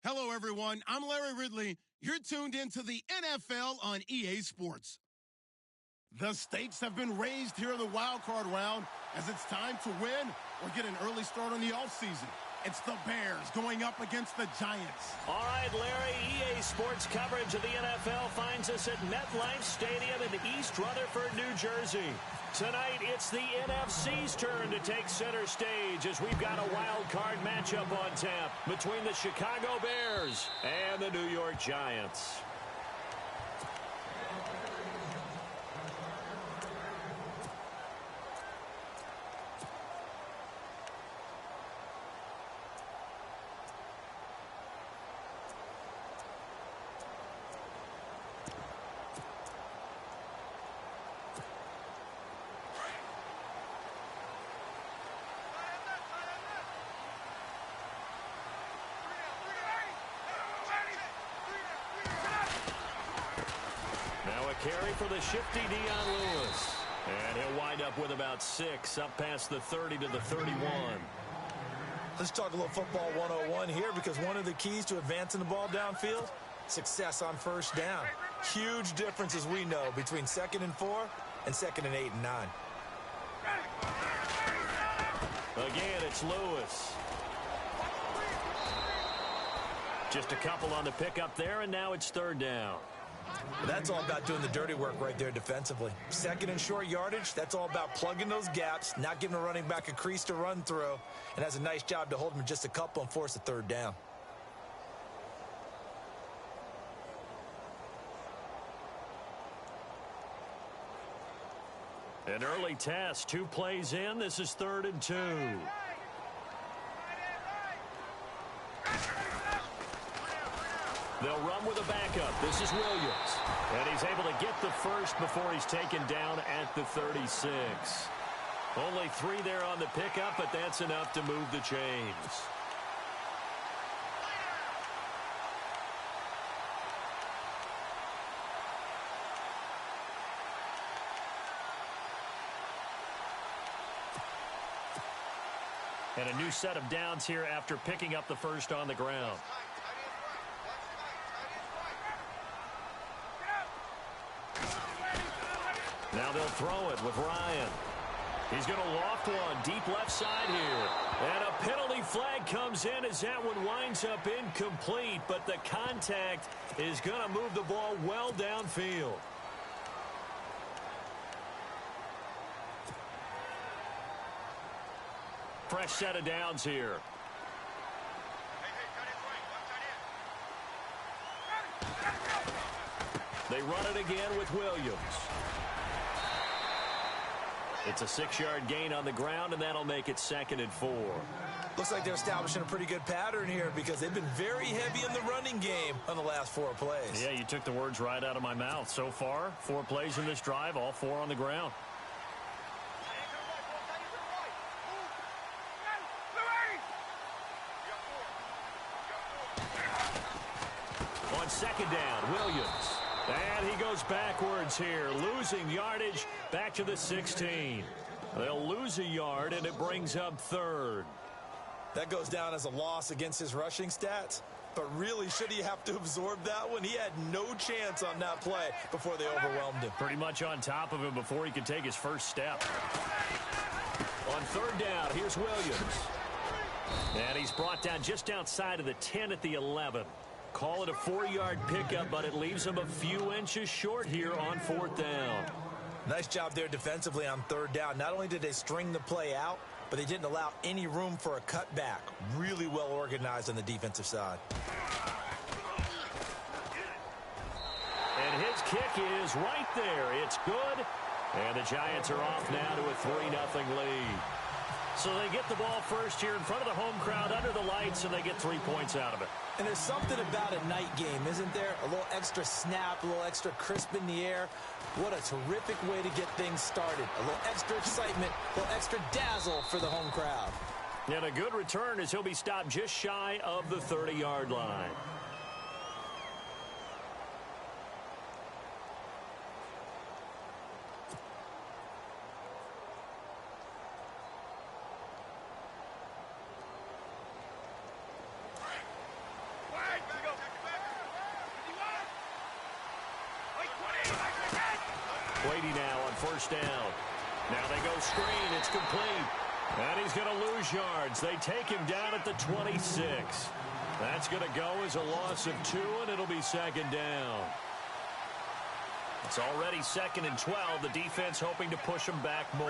Hello, everyone. I'm Larry Ridley. You're tuned into the NFL on EA Sports. The stakes have been raised here in the wild card round as it's time to win or get an early start on the offseason. It's the Bears going up against the Giants. All right, Larry, EA Sports coverage of the NFL finds us at MetLife Stadium in East Rutherford, New Jersey. Tonight, it's the NFC's turn to take center stage as we've got a wild card matchup on tap between the Chicago Bears and the New York Giants. Carry for the shifty Dion Lewis. And he'll wind up with about 6, up past the 30 to the 31. Let's talk a little football 101 here, because one of the keys to advancing the ball downfield, success on first down. Huge difference, as we know, between 2nd and 4 and 2nd and 8 and 9. Again, it's Lewis. Just a couple on the pickup there, and now it's 3rd down. That's all about doing the dirty work right there defensively. 2nd and short yardage, that's all about plugging those gaps, not giving a running back a crease to run through, and has a nice job to hold him just a couple and force a 3rd down. An early test, 2 plays in. This is 3rd and 2. They'll run with a backup. This is Williams. And he's able to get the first before he's taken down at the 36. Only 3 there on the pickup, but that's enough to move the chains. And a new set of downs here after picking up the first on the ground. Now they'll throw it with Ryan. He's going to loft one deep left side here. And a penalty flag comes in as that one winds up incomplete, but the contact is going to move the ball well downfield. Fresh set of downs here. They run it again with Williams. It's a 6-yard gain on the ground, and that'll make it 2nd and 4. Looks like they're establishing a pretty good pattern here, because they've been very heavy in the running game on the last 4 plays. Yeah, you took the words right out of my mouth. So far, 4 plays in this drive, all 4 on the ground. On 2nd down, Williams. And he goes backwards here, losing yardage back to the 16. They'll lose a yard, and it brings up 3rd. That goes down as a loss against his rushing stats. But really, should he have to absorb that one? He had no chance on that play before they overwhelmed him. Pretty much on top of him before he could take his first step. On 3rd down, here's Williams. And he's brought down just outside of the 10 at the 11. Call it a 4-yard pickup, but it leaves him a few inches short here on 4th down. Nice job there defensively on 3rd down. Not only did they string the play out, but they didn't allow any room for a cutback. Really well organized on the defensive side. And his kick is right there. It's good. And the Giants are off now to a 3-0 lead. So they get the ball first here in front of the home crowd under the lights, and they get 3 points out of it. And there's something about a night game, isn't there? A little extra snap, a little extra crisp in the air. What a terrific way to get things started. A little extra excitement, a little extra dazzle for the home crowd. And a good return as he'll be stopped just shy of the 30-yard line. Brady now on first down. Now they go screen. It's complete. And he's going to lose yards. They take him down at the 26. That's going to go as a loss of 2, and it'll be second down. It's already 2nd and 12. The defense hoping to push him back more.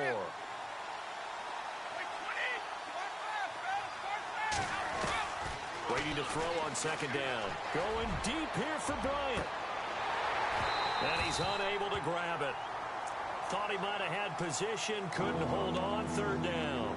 Waiting to throw on second down. Going deep here for Bryant. And he's unable to grab it. Thought he might have had position. Couldn't hold on. Third down.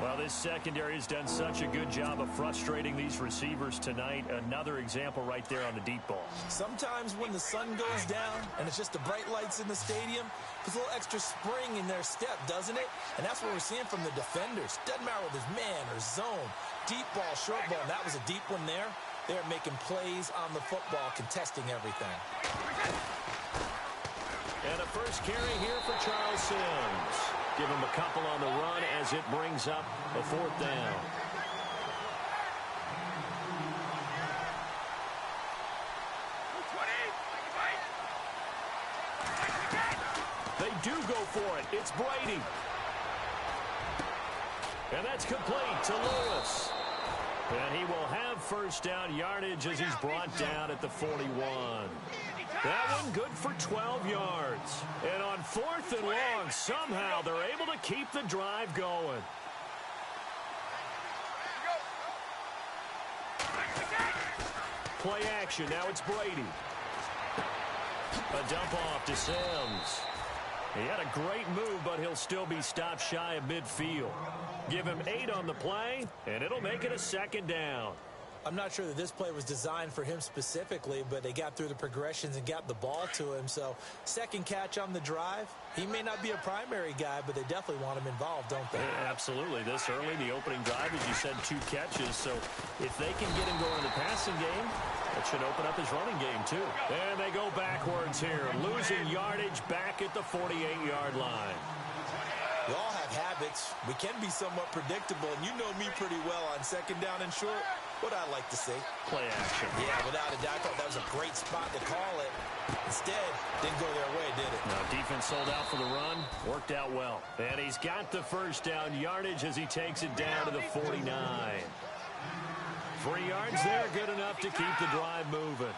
Well, this secondary has done such a good job of frustrating these receivers tonight. Another example right there on the deep ball. Sometimes when the sun goes down and it's just the bright lights in the stadium, there's a little extra spring in their step, doesn't it? And that's what we're seeing from the defenders. Doesn't matter whether it's man or zone, deep ball, short ball. And that was a deep one there. They're making plays on the football, contesting everything. And a first carry here for Charles Sims. Give him a couple on the run as it brings up a 4th down. They do go for it. It's Brady. And that's complete to Lewis. And he will have first down yardage as he's brought down at the 41. That one good for 12 yards. And on 4th and long, somehow they're able to keep the drive going. Play action. Now it's Brady. A dump off to Sims. He had a great move, but he'll still be stopped shy of midfield. Give him 8 on the play, and it'll make it a second down. I'm not sure that this play was designed for him specifically, but they got through the progressions and got the ball to him. So, second catch on the drive. He may not be a primary guy, but they definitely want him involved, don't they? Yeah, absolutely. This early, the opening drive, as you said, 2 catches. So, if they can get him going in the passing game, that should open up his running game, too. And they go backwards here, losing yardage back at the 48-yard line. We all have habits. We can be somewhat predictable, and you know me pretty well on second down and short. What I like to see. Play action. Yeah, without a doubt. I thought that was a great spot to call it. Instead, didn't go their way, did it? No, defense sold out for the run. Worked out well. And he's got the first down yardage as he takes it down to the 49. 3 yards there, good enough to keep the drive moving.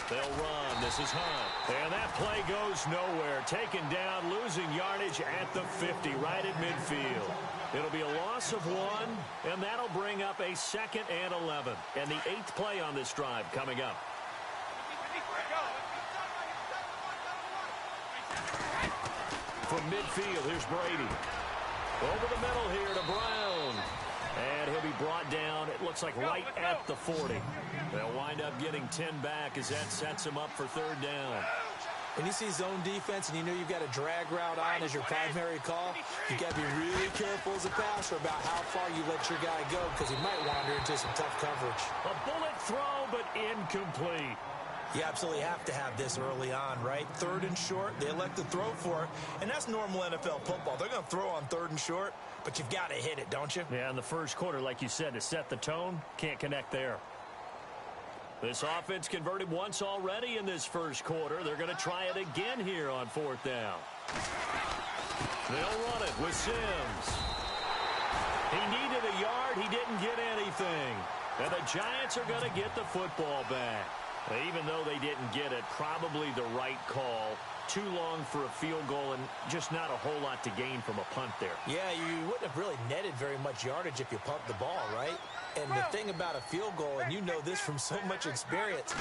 They'll run. This is Hunt. And that play goes nowhere. Taken down, losing yardage at the 50, right at midfield. It'll be a loss of 1, and that'll bring up a 2nd and 11. And the 8th play on this drive coming up. From midfield, here's Brady. Over the middle here to Brown. And he'll be brought down, it looks like right at the 40. They'll wind up getting 10 back as that sets him up for 3rd down. When you see zone defense and you know you've got a drag route on as your primary call, you've got to be really careful as a passer about how far you let your guy go because he might wander into some tough coverage. A bullet throw, but incomplete. You absolutely have to have this early on, right? 3rd and short, they elect to throw for it, and that's normal NFL football. They're going to throw on 3rd and short, but you've got to hit it, don't you? Yeah, in the first quarter, like you said, to set the tone, can't connect there. This offense converted once already in this first quarter. They're going to try it again here on 4th down. They'll run it with Sims. He needed a yard. He didn't get anything. And the Giants are going to get the football back. Even though they didn't get it, probably the right call. Too long for a field goal and just not a whole lot to gain from a punt there. Yeah, you wouldn't have really netted very much yardage if you pumped the ball, right? And the thing about a field goal, and you know this from so much experience,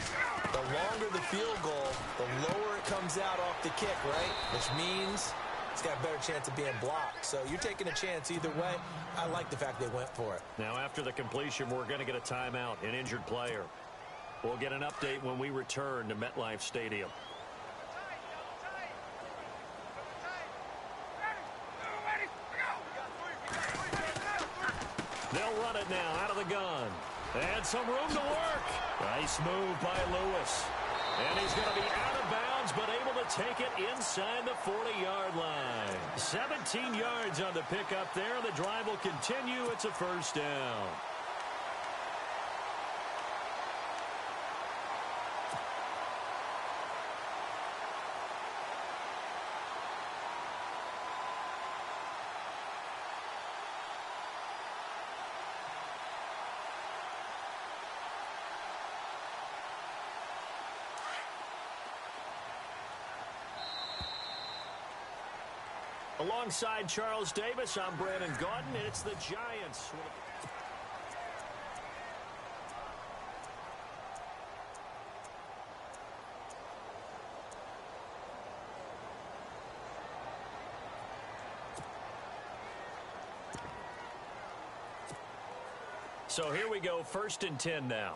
the longer the field goal, the lower it comes out off the kick, right? Which means it's got a better chance of being blocked. So you're taking a chance either way. I like the fact they went for it. Now, after the completion, we're going to get a timeout, an injured player. We'll get an update when we return to MetLife Stadium. They'll run it now out of the gun. And some room to work. Nice move by Lewis. And he's going to be out of bounds, but able to take it inside the 40-yard line. 17 yards on the pickup there. The drive will continue. It's a first down. Alongside Charles Davis, I'm Brandon Gaudin, and it's the Giants. So here we go, 1st and 10 now.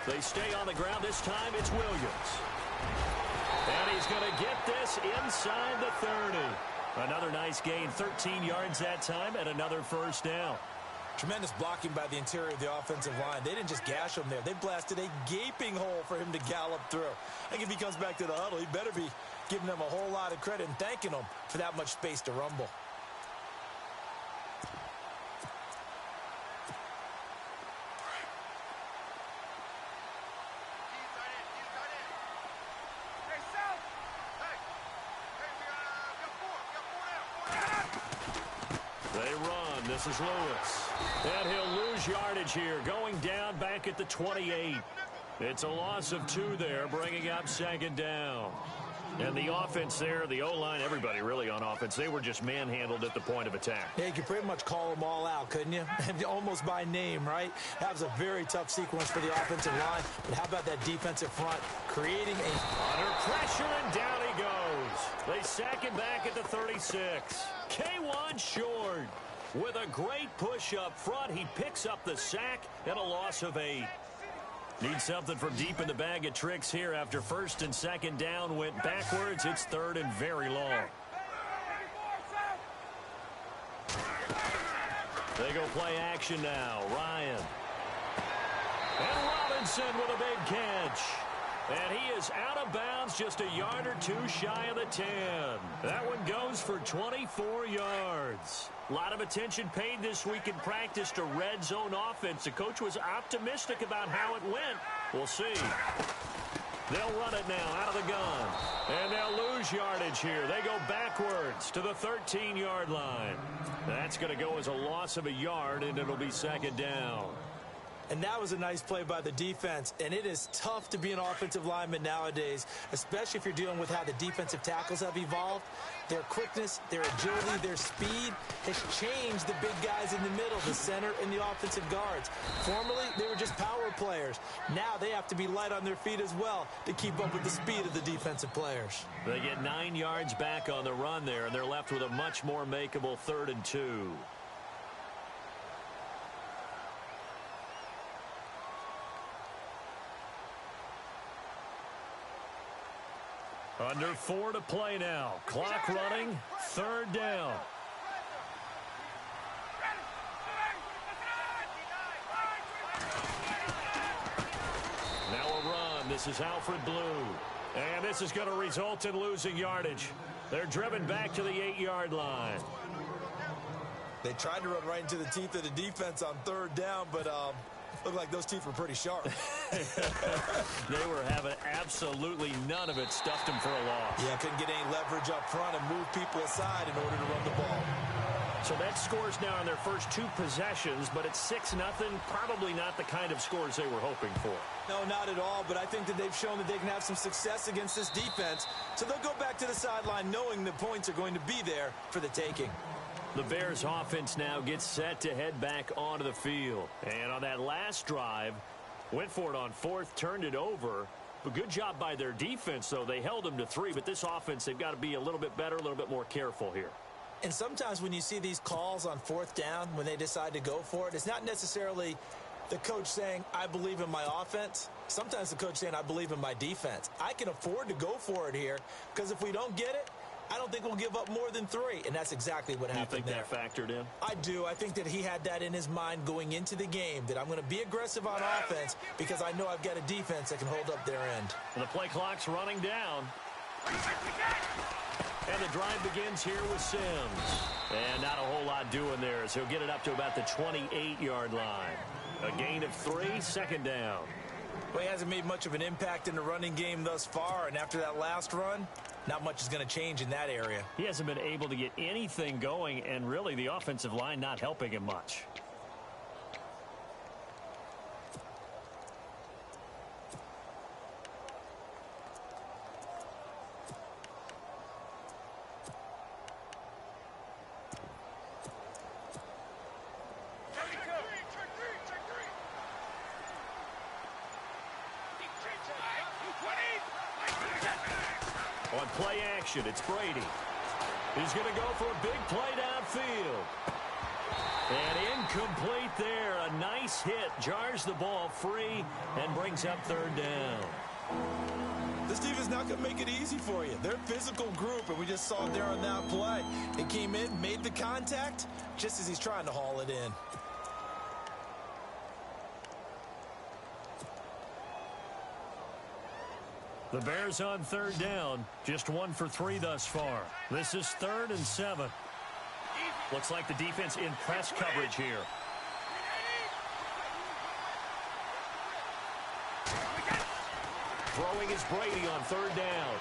They stay on the ground. This time it's Williams. And he's going to get this inside the 30. Another nice gain, 13 yards that time, and another first down. Tremendous blocking by the interior of the offensive line. They didn't just gash him there. They blasted a gaping hole for him to gallop through. I think if he comes back to the huddle, he better be giving them a whole lot of credit and thanking them for that much space to rumble. This is Lewis. And he'll lose yardage here, going down back at the 28. It's a loss of 2 there, bringing up 2nd down. And the offense there, the O-line, everybody really on offense, they were just manhandled at the point of attack. Yeah, you could pretty much call them all out, couldn't you? Almost by name, right? That was a very tough sequence for the offensive line. But how about that defensive front creating a... Under pressure, and down he goes. They sack him back at the 36. K1 short. With a great push up front, he picks up the sack and a loss of 8. Need something from deep in the bag of tricks here after 1st and 2nd down went backwards. It's 3rd and very long. They go play action now. Ryan. And Robinson with a big catch. And he is out of bounds, just a yard or 2 shy of the 10. That one goes for 24 yards. A lot of attention paid this week in practice to red zone offense. The coach was optimistic about how it went. We'll see. They'll run it now out of the gun. And they'll lose yardage here. They go backwards to the 13-yard line. That's going to go as a loss of a yard, and it'll be 2nd down. And that was a nice play by the defense. And it is tough to be an offensive lineman nowadays, especially if you're dealing with how the defensive tackles have evolved. Their quickness, their agility, their speed has changed the big guys in the middle, the center, and the offensive guards. Formerly, they were just power players. Now they have to be light on their feet as well to keep up with the speed of the defensive players. They get 9 yards back on the run there, and they're left with a much more makeable 3rd and 2. Under 4 to play now. Clock running. 3rd down. Now a run. This is Alfred Blue. And this is going to result in losing yardage. They're driven back to the 8-yard line. They tried to run right into the teeth of the defense on 3rd down, but looked like those teeth were pretty sharp. They were having absolutely none of it. Stuffed him for a loss. Yeah, couldn't get any leverage up front and move people aside in order to run the ball. So that scores now on their first 2 possessions, but it's 6-0. Probably not the kind of scores they were hoping for. No, not at all, but I think that they've shown that they can have some success against this defense. So they'll go back to the sideline knowing the points are going to be there for the taking. The Bears offense now gets set to head back onto the field. And on that last drive, went for it on 4th, turned it over. But good job by their defense, though. They held them to 3, but this offense, they've got to be a little bit better, a little bit more careful here. And sometimes when you see these calls on 4th down, when they decide to go for it, it's not necessarily the coach saying, I believe in my offense. Sometimes the coach saying, I believe in my defense. I can afford to go for it here because if we don't get it, I don't think we'll give up more than 3, and that's exactly what happened there. You think that factored in? I do. I think that he had that in his mind going into the game, that I'm going to be aggressive on offense because I know I've got a defense that can hold up their end. And the play clock's running down. And the drive begins here with Sims. And not a whole lot doing there, so he'll get it up to about the 28-yard line. A gain of 3, 2nd down. Well, he hasn't made much of an impact in the running game thus far, and after that last run, not much is going to change in that area. He hasn't been able to get anything going, and really the offensive line not helping him much. On play action, it's Brady. He's going to go for a big play downfield. And incomplete there. A nice hit. Jars the ball free and brings up 3rd down. This defense not going to make it easy for you. They're a physical group, and we just saw it there on that play. It came in, made the contact, just as he's trying to haul it in. The Bears on 3rd down. Just 1 for 3 thus far. This is 3rd and 7. Looks like the defense in press coverage here. Throwing is Brady on 3rd down.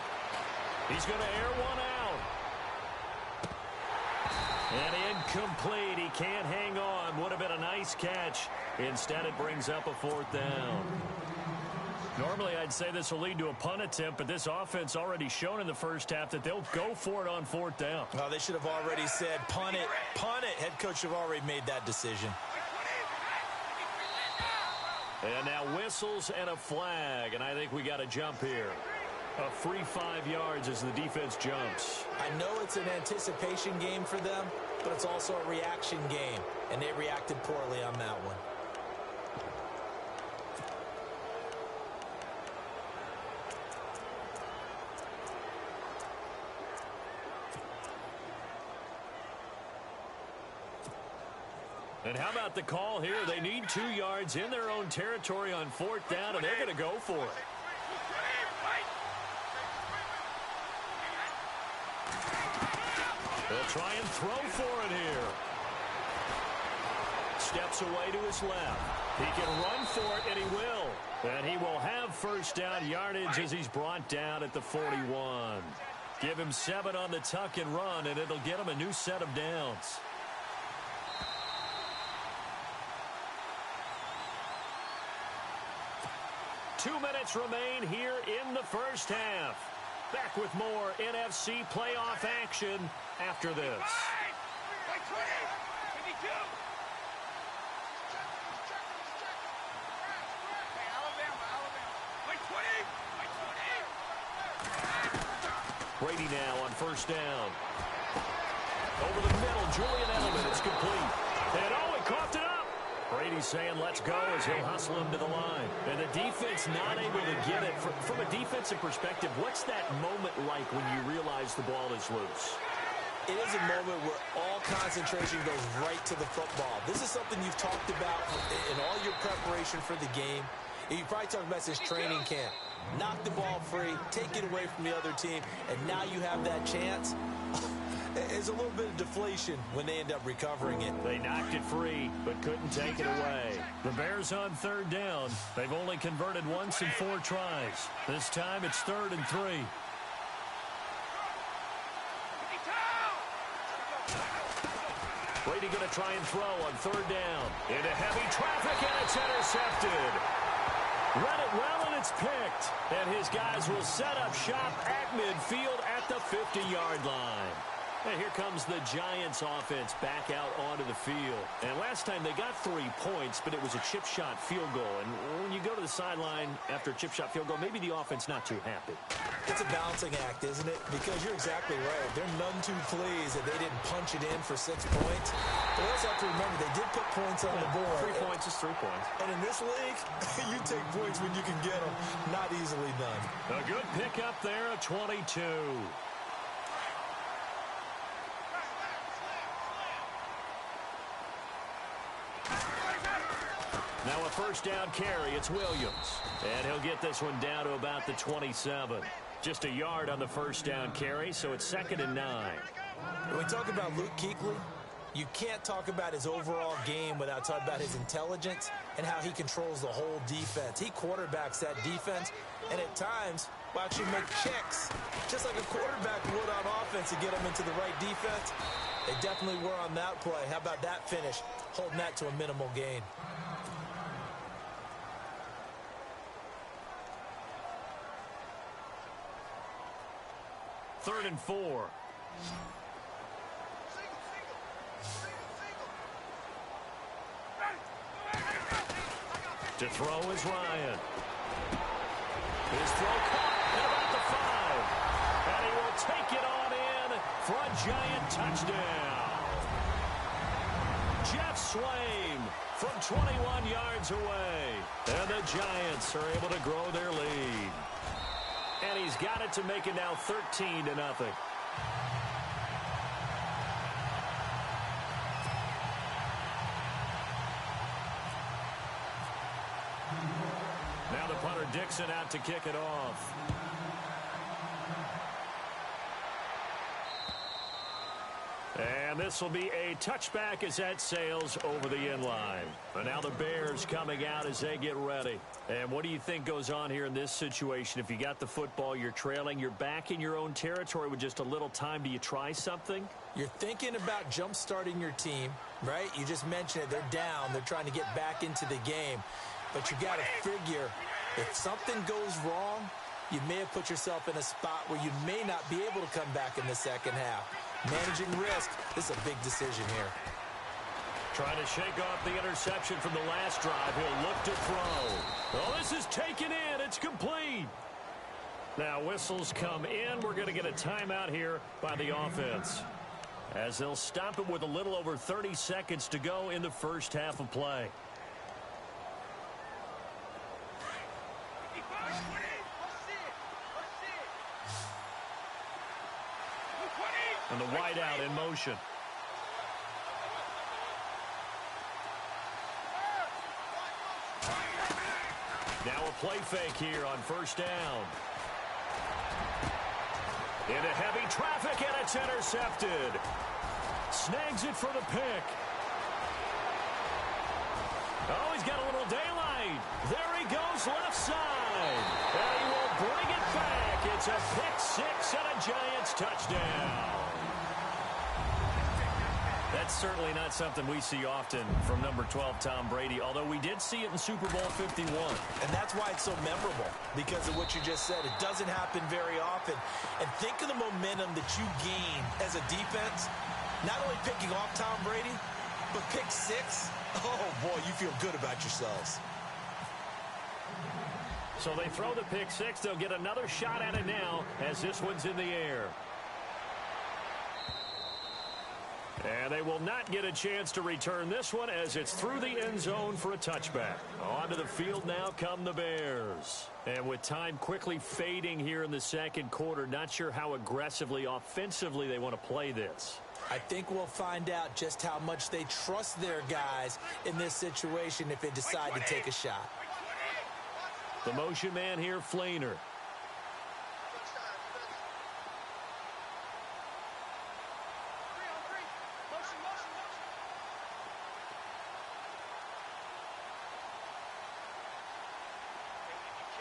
He's going to air one out. And incomplete. He can't hang on. Would have been a nice catch. Instead, it brings up a 4th down. Normally, I'd say this will lead to a punt attempt, but this offense already shown in the first half that they'll go for it on 4th down. Well, they should have already said, punt it, punt it. Head coach should have already made that decision. And now whistles and a flag, and I think we got a jump here. A free 5 yards as the defense jumps. I know it's an anticipation game for them, but it's also a reaction game, and they reacted poorly on that one. And how about the call here? They need 2 yards in their own territory on 4th down, and they're going to go for it. They'll try and throw for it here. Steps away to his left. He can run for it, and he will. And he will have 1st down yardage as he's brought down at the 41. Give him 7 on the tuck and run, and it'll get him a new set of downs. Two minutes remain here in the first half. Back with more NFC playoff action after this. Brady now on 1st down. Over the middle, Julian Edelman. It's complete. And he coughed it up. Brady's saying let's go as he'll hustle him to the line. And the defense not able to get it. From a defensive perspective, what's that moment like when you realize the ball is loose? It is a moment where all concentration goes right to the football. This is something you've talked about in all your preparation for the game. And you probably talked about this training camp. Knock the ball free, take it away from the other team, and now you have that chance. It's a little bit of deflation when they end up recovering it. They knocked it free, but couldn't take it away. The Bears on 3rd down. They've only converted once in 4 tries. This time it's 3rd and 3. Brady going to try and throw on 3rd down. Into heavy traffic, and it's intercepted. Read it well, and it's picked. And his guys will set up shop at midfield at the 50-yard line. And here comes the Giants offense back out onto the field. And last time they got 3 points, but it was a chip shot field goal. And when you go to the sideline after a chip shot field goal, maybe the offense not too happy. It's a balancing act, isn't it? Because you're exactly right. They're none too pleased that they didn't punch it in for 6 points. But we also have to remember they did put points on the board. 3 points is 3 points. And in this league, you take points when you can get them. Not easily done. A good pickup there, a 22. Now a first down carry. It's Williams. And he'll get this one down to about the 27. Just a yard on the first down carry, so it's 2nd and 9. When we talk about Luke Kuechly, you can't talk about his overall game without talking about his intelligence and how he controls the whole defense. He quarterbacks that defense, and at times will actually make checks, just like a quarterback would on offense to get him into the right defense. They definitely were on that play. How about that finish, holding that to a minimal gain? Third and 4. To throw is Ryan. His throw caught at about the 5. And he will take it on in for a giant touchdown. Jeff Swaim from 21 yards away. And the Giants are able to grow their lead. And he's got it to make it now 13-0. Now the punter Dixon out to kick it off. And this will be a touchback as that sails over the end line. And now the Bears coming out as they get ready. And what do you think goes on here in this situation? If you got the football, you're trailing, you're back in your own territory with just a little time. Do you try something? You're thinking about jump-starting your team, right? You just mentioned it. They're down. They're trying to get back into the game. But you got to figure, if something goes wrong, you may have put yourself in a spot where you may not be able to come back in the second half. Managing risk, this is a big decision here. Trying to shake off the interception from the last drive. He'll look to throw. Oh, this is taken in. It's complete. Now whistles come in. We're going to get a timeout here by the offense, as they'll stop it with a little over 30 seconds to go in the first half of play. And the wideout in motion. Now a play fake here on first down. Into heavy traffic, and it's intercepted. Snags it for the pick. Oh, he's got a little daylight. There he goes, left side. And he will bring it back. It's a pick six and a Giants touchdown. That's certainly not something we see often from number 12, Tom Brady, although we did see it in Super Bowl 51. And that's why it's so memorable, because of what you just said. It doesn't happen very often. And think of the momentum that you gain as a defense, not only picking off Tom Brady, but pick six. Oh, boy, you feel good about yourselves. So they throw the pick six. They'll get another shot at it now as this one's in the air. And they will not get a chance to return this one as it's through the end zone for a touchback. Onto the field now come the Bears. And with time quickly fading here in the second quarter, not sure how aggressively, offensively they want to play this. I think we'll find out just how much they trust their guys in this situation if they decide to take a shot. The motion man here, Fleener.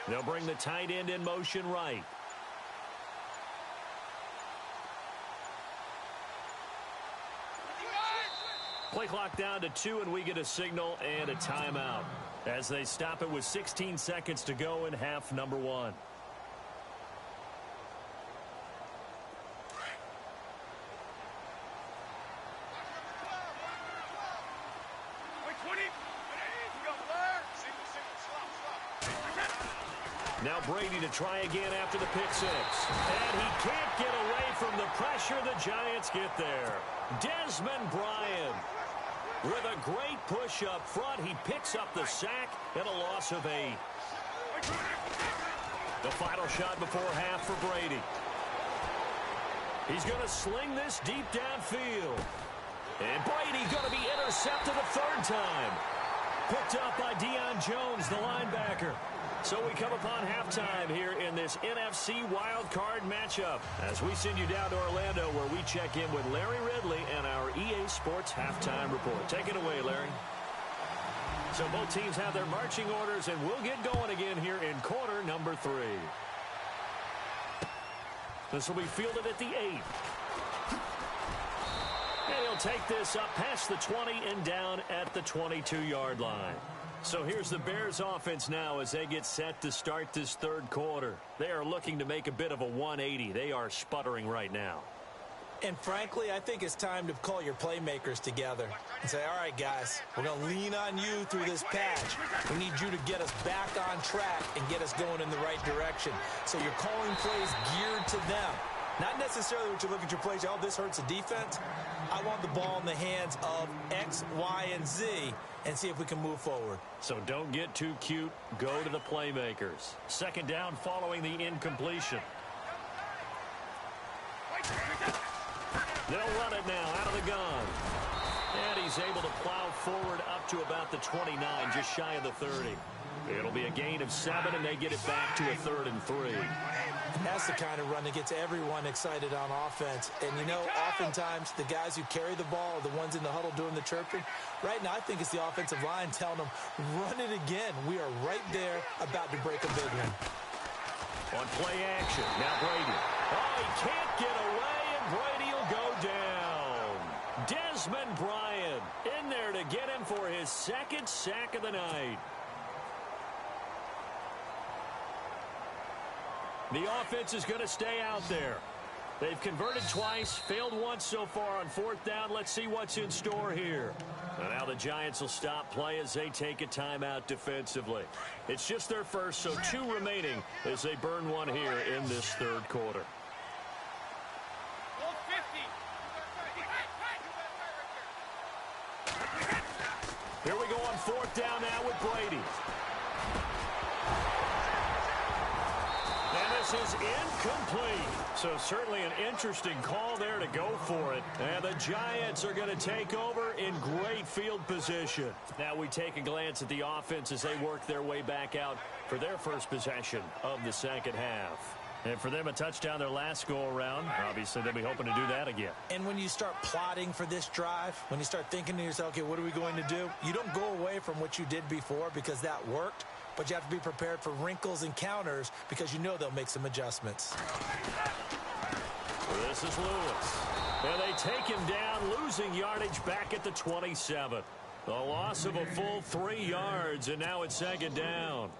They'll bring the tight end in motion right. Play clock down to 2, and we get a signal and a timeout as they stop it with 16 seconds to go in half number 1. Now Brady to try again after the pick six. And he can't get away from the pressure. The Giants get there. Desmond Bryant with a great push up front. He picks up the sack and a loss of 8. The final shot before half for Brady. He's going to sling this deep downfield. And Brady going to be intercepted a third time. picked up by Deion Jones, the linebacker. So we come upon halftime here in this NFC wildcard matchup as we send you down to Orlando where we check in with Larry Ridley and our EA Sports halftime report. Take it away, Larry. So both teams have their marching orders, and we'll get going again here in quarter number 3. This will be fielded at the 8. And he'll take this up past the 20 and down at the 22-yard line. So here's the Bears offense now as they get set to start this third quarter. They are looking to make a bit of a 180. They are sputtering right now. And frankly, I think it's time to call your playmakers together and say, all right, guys, we're going to lean on you through this patch. We need you to get us back on track and get us going in the right direction. So you're calling plays geared to them. Not necessarily what you look at your plays, oh, this hurts the defense. I want the ball in the hands of X, Y, and Z and see if we can move forward. So don't get too cute. Go to the playmakers. Second down following the incompletion. They'll run it now out of the gun. And he's able to plow forward up to about the 29, just shy of the 30. It'll be a gain of 7, and they get it back to a 3rd and 3. And that's the kind of run that gets everyone excited on offense. And, you know, oftentimes the guys who carry the ball are the ones in the huddle doing the chirping. Right now, I think it's the offensive line telling them, run it again. We are right there about to break a big one. On play action, now Brady. Oh, he can't get away, and Brady will go down. Desmond Bryant in there to get him for his 2nd sack of the night. The offense is going to stay out there. They've converted twice, failed once so far on 4th down. Let's see what's in store here. And now the Giants will stop play as they take a timeout defensively. It's just their first, so 2 remaining as they burn one here in this third quarter. Here we go on 4th down now with Brady. And this is incomplete. So certainly an interesting call there to go for it. And the Giants are going to take over in great field position. Now we take a glance at the offense as they work their way back out for their first possession of the second half. And for them, a touchdown their last go-around. Obviously, they'll be hoping to do that again. And when you start plotting for this drive, when you start thinking to yourself, okay, what are we going to do? You don't go away from what you did before because that worked. But you have to be prepared for wrinkles and counters because you know they'll make some adjustments. This is Lewis. And they take him down, losing yardage back at the 27. A loss of a full 3 yards, and now it's 2nd down.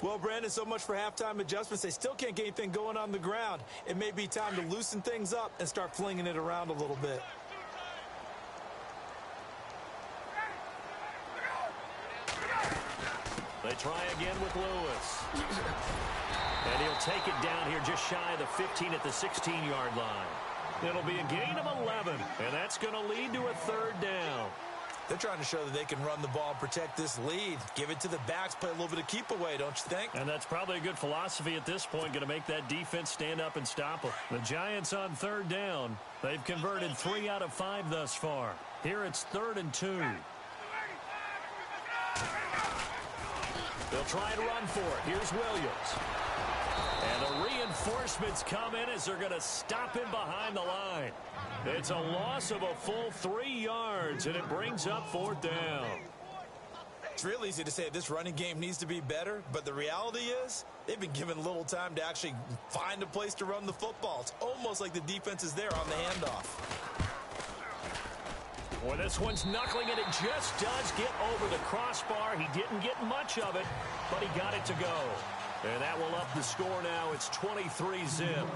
Well, Brandon, so much for halftime adjustments. They still can't get anything going on the ground. It may be time to loosen things up and start flinging it around a little bit. They try again with Lewis. And he'll take it down here just shy of the 15 at the 16-yard line. It'll be a gain of 11, and that's going to lead to a 3rd down. They're trying to show that they can run the ball and protect this lead. Give it to the backs, play a little bit of keep away, don't you think? And that's probably a good philosophy at this point, going to make that defense stand up and stop them. The Giants on 3rd down. They've converted 3 out of 5 thus far. Here it's 3rd and 2. They'll try and run for it. Here's Williams. And the reinforcements come in as they're going to stop him behind the line. It's a loss of a full 3 yards, and it brings up 4th down. It's real easy to say this running game needs to be better, but the reality is they've been given little time to actually find a place to run the football. It's almost like the defense is there on the handoff. Well, this one's knuckling, and it just does get over the crossbar. He didn't get much of it, but he got it to go. And that will up the score now. It's 23-zip.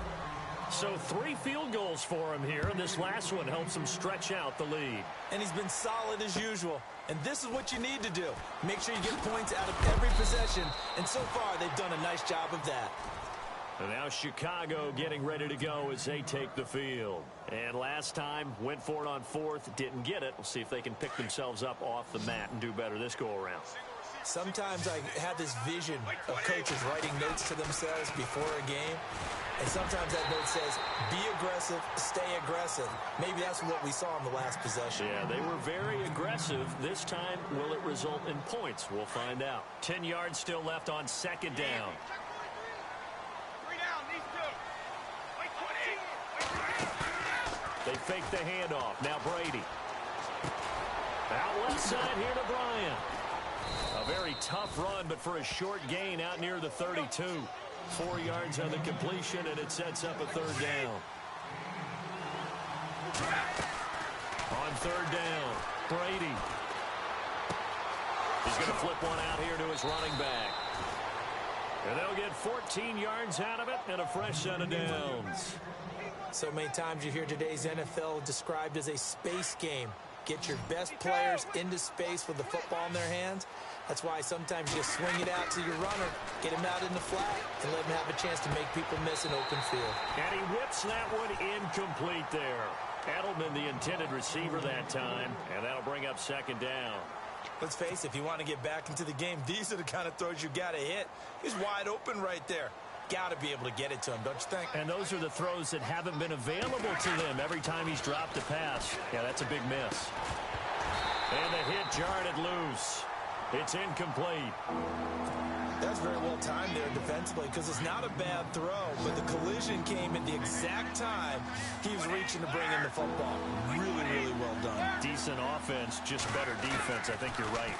So 3 field goals for him here, and this last one helps him stretch out the lead. And he's been solid as usual. And this is what you need to do. Make sure you get points out of every possession. And so far, they've done a nice job of that. And now Chicago getting ready to go as they take the field. And last time, went for it on 4th, didn't get it. We'll see if they can pick themselves up off the mat and do better this go-around. Sometimes I have this vision of coaches writing notes to themselves before a game, and sometimes that note says, be aggressive, stay aggressive. Maybe that's what we saw in the last possession. Yeah, they were very aggressive. This time, will it result in points? We'll find out. 10 yards still left on second down. They fake the handoff. Now Brady. Out left side here to Bryant. A very tough run, but for a short gain out near the 32. 4 yards on the completion, and it sets up a third down. On third down, Brady. He's going to flip one out here to his running back. And they'll get 14 yards out of it and a fresh set of downs. So many times you hear today's NFL described as a space game. Get your best players into space with the football in their hands. That's why sometimes you just swing it out to your runner, get him out in the flat, and let him have a chance to make people miss an open field. And he whips that one incomplete there. Edelman, the intended receiver that time, and that'll bring up second down. Let's face it, if you want to get back into the game, these are the kind of throws you got to hit. He's wide open right there. Got to be able to get it to him, don't you think? And those are the throws that haven't been available to them every time he's dropped a pass. Yeah, that's a big miss. And the hit jarred it loose. It's incomplete. That's very well timed there defensively because it's not a bad throw, but the collision came at the exact time he was reaching to bring in the football. Really, really well done. Decent offense, just better defense. I think you're right.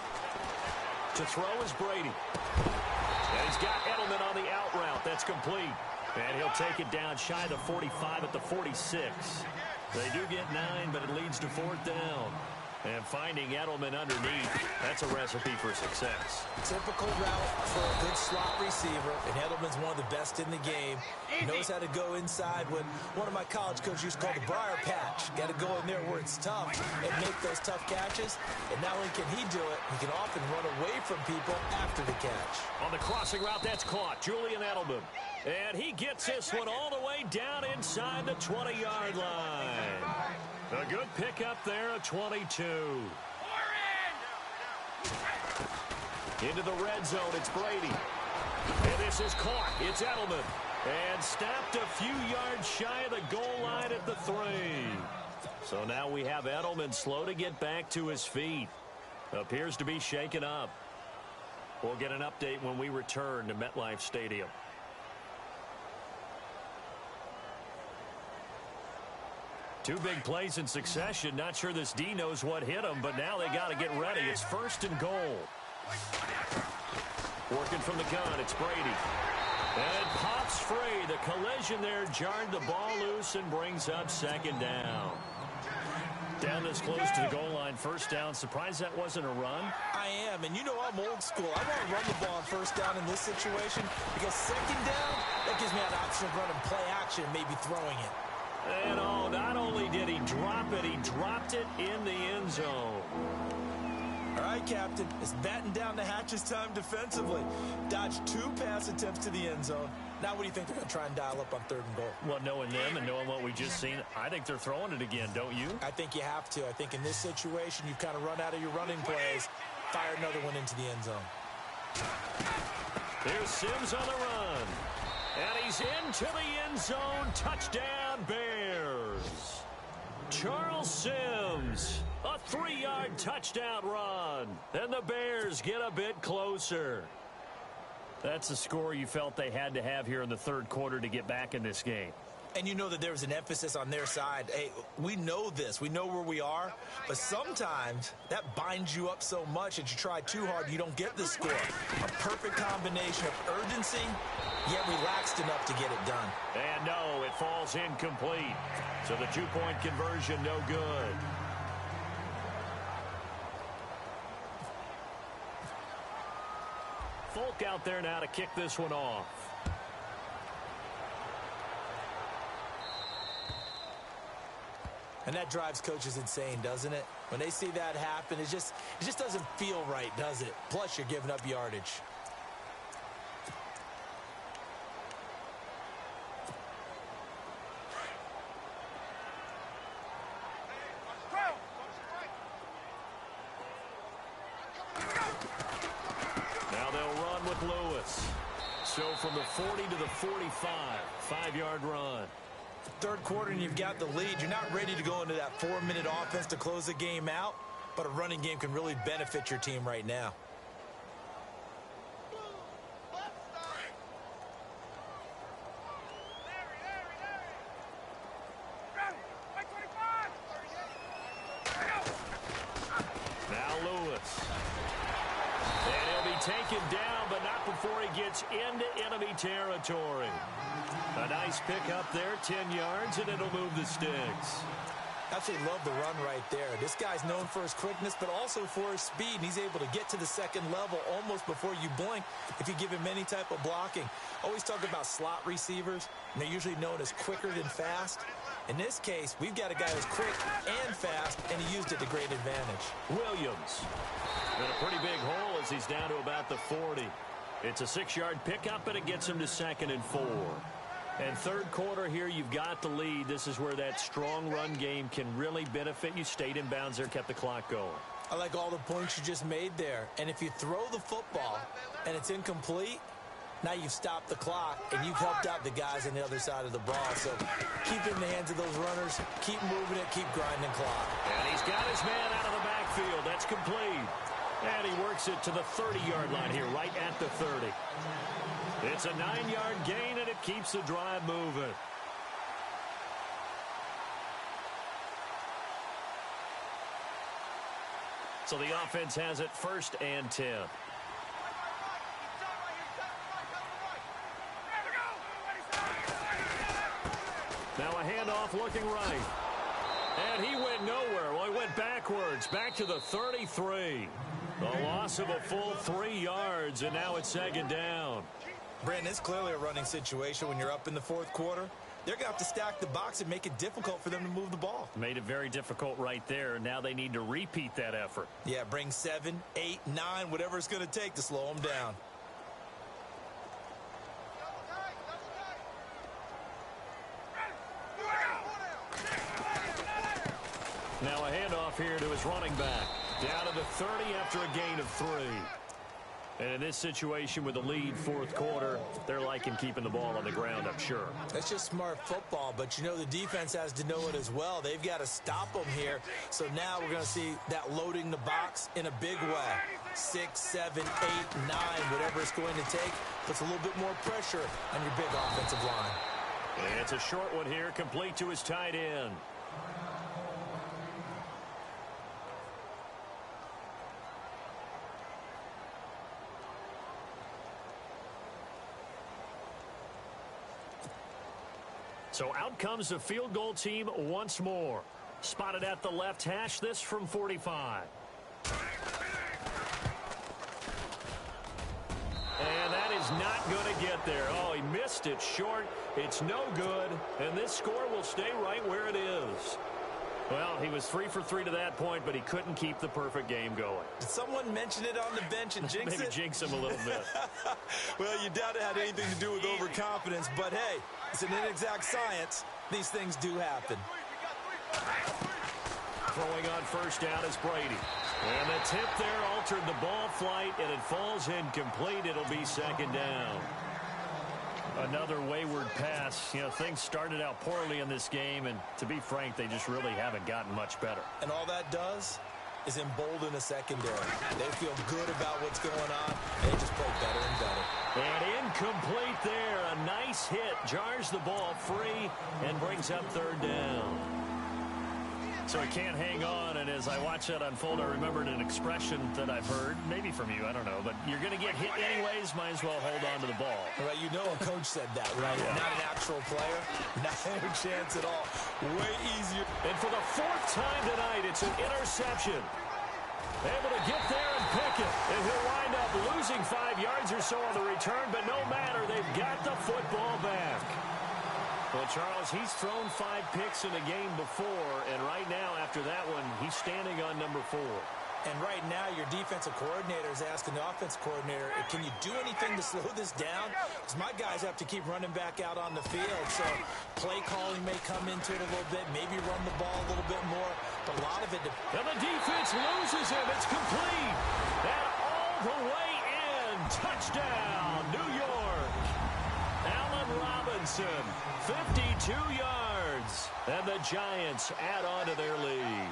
To throw is Brady. And he's got Edelman on the out route. That's complete. And he'll take it down shy of the 45 at the 46. They do get 9, but it leads to fourth down. And finding Edelman underneath, that's a recipe for success. Typical route for a good slot receiver, and Edelman's one of the best in the game. He knows how to go inside what one of my college coaches used to call the briar patch. Got to go in there where it's tough and make those tough catches. And not only can he do it, he can often run away from people after the catch. On the crossing route, that's caught. Julian Edelman. And he gets this one all the way down inside the 20-yard line. A good pickup there at 22. Into the red zone, it's Brady. And this is caught. It's Edelman. And stopped a few yards shy of the goal line at the 3. So now we have Edelman slow to get back to his feet. Appears to be shaken up. We'll get an update when we return to MetLife Stadium. Two big plays in succession. Not sure this D knows what hit him, but now they got to get ready. It's first and goal. Working from the gun, it's Brady. And it pops free. The collision there jarred the ball loose and brings up second down. Down this close to the goal line, first down. Surprised that wasn't a run? I am, and you know I'm old school. I want to run the ball on first down in this situation because second down, that gives me an option of running play action and maybe throwing it. And oh, not only did he drop it, he dropped it in the end zone. All right, Captain, it's batten down the hatches time defensively. Dodged 2 pass attempts to the end zone. Now what do you think they're going to try and dial up on third and goal? Well, knowing them and knowing what we just seen, I think they're throwing it again, don't you? I think you have to. I think in this situation, you've kind of run out of your running plays. Fire another one into the end zone. Here's Sims on the run. And he's into the end zone. Touchdown, Bears. Charles Sims, a 3-yard touchdown run. And the Bears get a bit closer. That's the score you felt they had to have here in the third quarter to get back in this game. And you know that there was an emphasis on their side. Hey, we know this. We know where we are. But sometimes that binds you up so much that you try too hard, you don't get the score. A perfect combination of urgency, yet relaxed enough to get it done. And no, it falls incomplete. So the 2-point conversion, no good. Folk out there now to kick this one off. And that drives coaches insane, doesn't it? When they see that happen, it just doesn't feel right, does it? Plus, you're giving up yardage. So from the 40 to the 45, 5-yard run. Third quarter and you've got the lead. You're not ready to go into that 4-minute offense to close the game out, but a running game can really benefit your team right now. Taken down, but not before he gets into enemy territory. A nice pickup there, 10 yards, and it'll move the sticks. Absolutely love the run right there. This guy's known for his quickness, but also for his speed. And he's able to get to the second level almost before you blink if you give him any type of blocking. Always talk about slot receivers, and they're usually known as quicker than fast. In this case, we've got a guy who's quick and fast, and he used it to great advantage. Williams in a pretty big hole as he's down to about the 40. It's a 6-yard pickup, and it gets him to 2nd and 4. And third quarter here, you've got the lead. This is where that strong run game can really benefit you. Stayed in bounds there, kept the clock going. I like all the points you just made there. And if you throw the football and it's incomplete, now you've stopped the clock and you've helped out the guys on the other side of the ball. So keep it in the hands of those runners. Keep moving it. Keep grinding clock. And he's got his man out of the backfield. That's complete. And he works it to the 30-yard line here, right at the 30. It's a 9-yard gain, and it keeps the drive moving. So the offense has it 1st and 10. Now a handoff looking right. And he went nowhere. Well, he went backwards, back to the 33. The loss of a full 3 yards, and now it's 2nd down. Brandon, it's clearly a running situation when you're up in the fourth quarter. They're going to have to stack the box and make it difficult for them to move the ball. Made it very difficult right there. Now they need to repeat that effort. Yeah, bring 7, 8, 9, whatever it's going to take to slow them down. Now a handoff here to his running back. Down to the 30 after a gain of 3. And in this situation with the lead fourth quarter, they're liking keeping the ball on the ground, I'm sure. That's just smart football, but you know the defense has to know it as well. They've got to stop them here. So now we're going to see that loading the box in a big way. 6, 7, 8, 9, whatever it's going to take, puts a little bit more pressure on your big offensive line. And it's a short one here, complete to his tight end. So out comes the field goal team once more. Spotted at the left hash, this from 45. And that is not going to get there. Oh, he missed it short. It's no good. And this score will stay right where it is. Well, he was 3 for 3 to that point, but he couldn't keep the perfect game going. Did someone mention it on the bench and jinx it? Maybe jinx him a little bit. Well, you doubt it had anything to do with overconfidence, but hey, it's an inexact science. These things do happen. Throwing on first down is Brady. And the tip there altered the ball flight, and it falls incomplete. It'll be 2nd down. Another wayward pass. You know, things started out poorly in this game, and to be frank, they just really haven't gotten much better. And all that does is embolden a secondary. They feel good about what's going on, and they just play better and better. And incomplete there. A nice hit. Jars the ball free and brings up 3rd down. So he can't hang on, and as I watch that unfold, I remembered an expression that I've heard, maybe from you, I don't know, but you're going to get hit anyways, might as well hold on to the ball. Right, you know a coach said that, right? Yeah. Not an actual player, not a chance at all. Way easier. And for the 4th time tonight, it's an interception. Able to get there and pick it, and he'll wind up losing 5 yards or so on the return, but no matter, they've got the football back. Well, Charles, he's thrown 5 picks in a game before, and right now, after that one, he's standing on number 4. And right now, your defensive coordinator is asking the offensive coordinator, can you do anything to slow this down? Because my guys have to keep running back out on the field, so play calling may come into it a little bit, maybe run the ball a little bit more, but a lot of it... And the defense loses him. It's complete. And all the way in. Touchdown, New York. Dixon, 52 yards. And the Giants add on to their lead.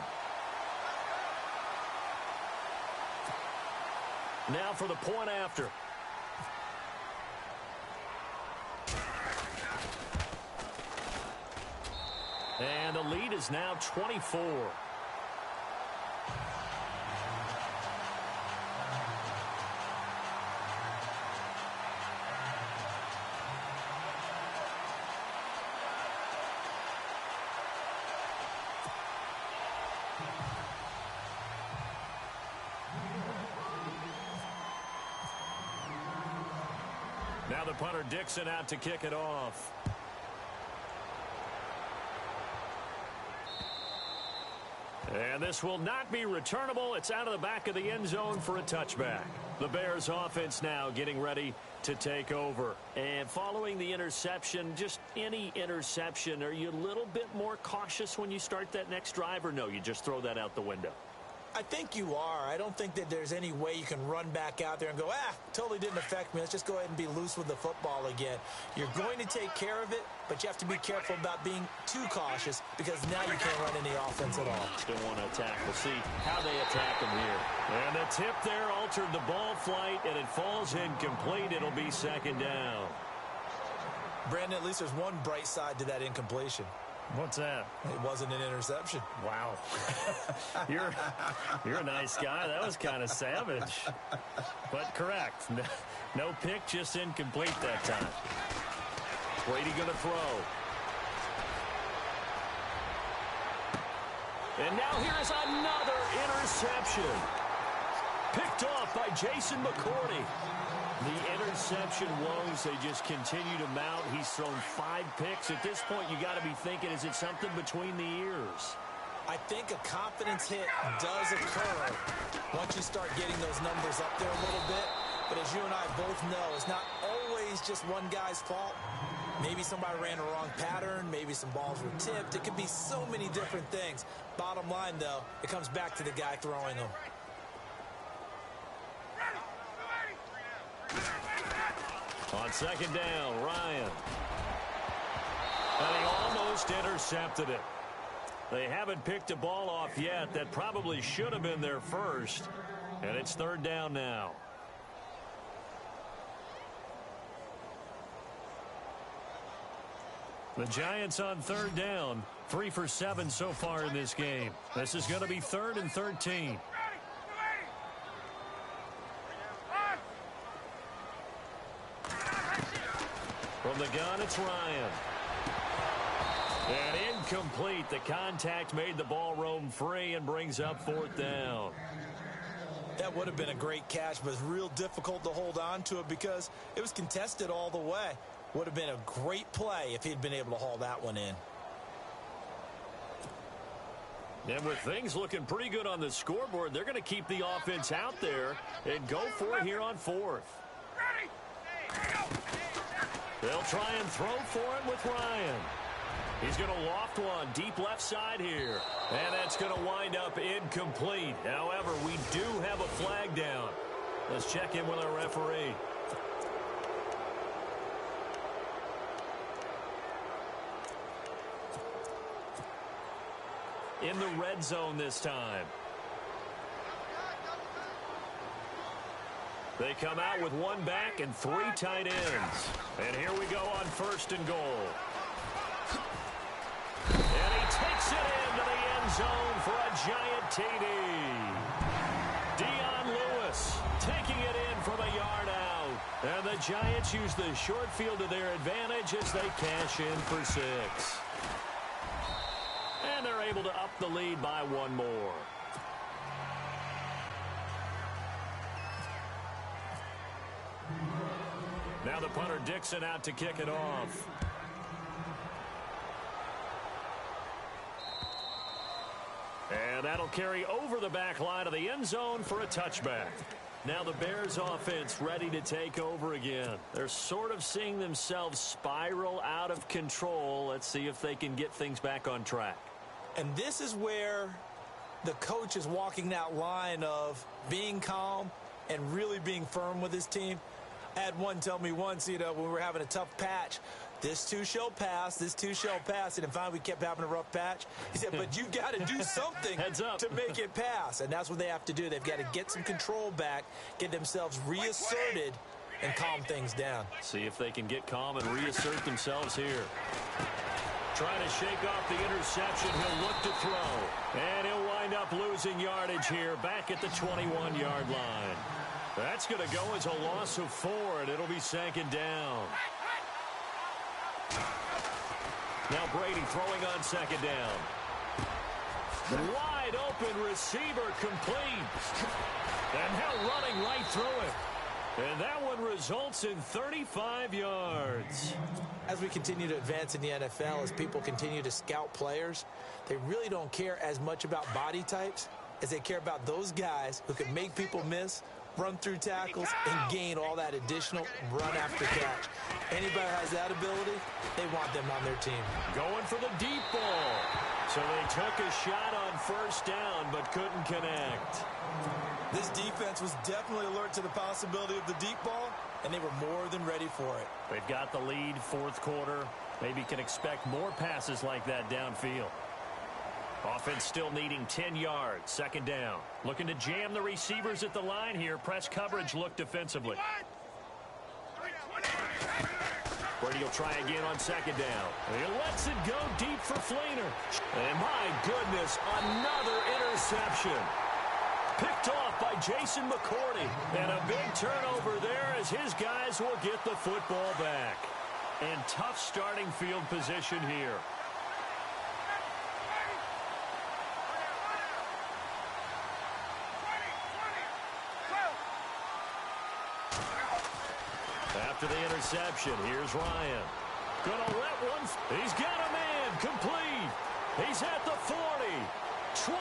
Now for the point after. And the lead is now 24. Now the punter Dixon out to kick it off. And this will not be returnable. It's out of the back of the end zone for a touchback. The Bears offense now getting ready to take over. And following the interception, just any interception, are you a little bit more cautious when you start that next drive, or no, you just throw that out the window? I think you are. I don't think that there's any way you can run back out there and go, totally didn't affect me. Let's just go ahead and be loose with the football again. You're going to take care of it, but you have to be careful about being too cautious because now you can't run any offense at all. Still want to attack. We'll see how they attack him here. And the tip there altered the ball flight, and it falls incomplete. It'll be second down. Brandon, at least there's one bright side to that incompletion. What's that? It wasn't an interception. Wow. You're a nice guy. That was kind of savage. But correct. No pick, just incomplete that time. Brady going to throw. And now here is another interception. Picked off by Jason McCourty. The interception woes, they just continue to mount. He's thrown 5 picks. At this point, you got to be thinking, is it something between the ears? I think a confidence hit does occur once you start getting those numbers up there a little bit. But as you and I both know, it's not always just one guy's fault. Maybe somebody ran a wrong pattern. Maybe some balls were tipped. It could be so many different things. Bottom line, though, it comes back to the guy throwing them. On second down, Ryan. And he almost intercepted it. They haven't picked a ball off yet. That probably should have been their first. And it's third down now. The Giants on third down. 3 for 7 so far in this game. This is going to be 3rd and 13. From the gun, it's Ryan. And incomplete. The contact made the ball roam free and brings up 4th down. That would have been a great catch, but it's real difficult to hold on to it because it was contested all the way. Would have been a great play if he'd been able to haul that one in. And with things looking pretty good on the scoreboard, they're going to keep the offense out there and go for it here on 4th. They'll try and throw for it with Ryan. He's going to loft one deep left side here. And that's going to wind up incomplete. However, we do have a flag down. Let's check in with our referee. In the red zone this time. They come out with 1 back and 3 tight ends. And here we go on 1st and goal. And he takes it into the end zone for a giant TD. Dion Lewis taking it in from a yard out. And the Giants use the short field to their advantage as they cash in for 6. And they're able to up the lead by 1 more. Now the punter Dixon out to kick it off. And that'll carry over the back line of the end zone for a touchback. Now the Bears offense ready to take over again. They're sort of seeing themselves spiral out of control. Let's see if they can get things back on track. And this is where the coach is walking that line of being calm and really being firm with his team. I had one tell me once, when we were having a tough patch, this too shall pass, this too shall pass. And finally, we kept having a rough patch. He said, but you got to do something to make it pass. And that's what they have to do. They've got to get some control back, get themselves reasserted, and calm things down. See if they can get calm and reassert themselves here. Trying to shake off the interception. He'll look to throw. And he'll wind up losing yardage here back at the 21-yard line. That's going to go as a loss of 4, and it'll be second down. Now Brady throwing on second down. Wide open receiver complete. And now running right through it. And that one results in 35 yards. As we continue to advance in the NFL, as people continue to scout players, they really don't care as much about body types as they care about those guys who can make people miss, run through tackles, and gain all that additional run after catch. Anybody who has that ability, they want them on their team. Going for the deep ball. So they took a shot on first down, but couldn't connect. This defense was definitely alert to the possibility of the deep ball, and they were more than ready for it. They've got the lead, fourth quarter. Maybe can expect more passes like that downfield. Offense still needing 10 yards. Second down. Looking to jam the receivers at the line here. Press coverage look defensively. Brady will try again on second down. He lets it go deep for Fleener. And my goodness, another interception. Picked off by Jason McCourty. And a big turnover there as his guys will get the football back. And tough starting field position here. After the interception, here's Ryan. Gonna let one. He's got a man complete. He's at the 40, 20,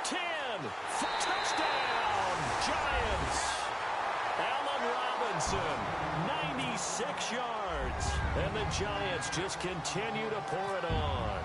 10. Touchdown, Giants. Allen Robinson, 96 yards. And the Giants just continue to pour it on.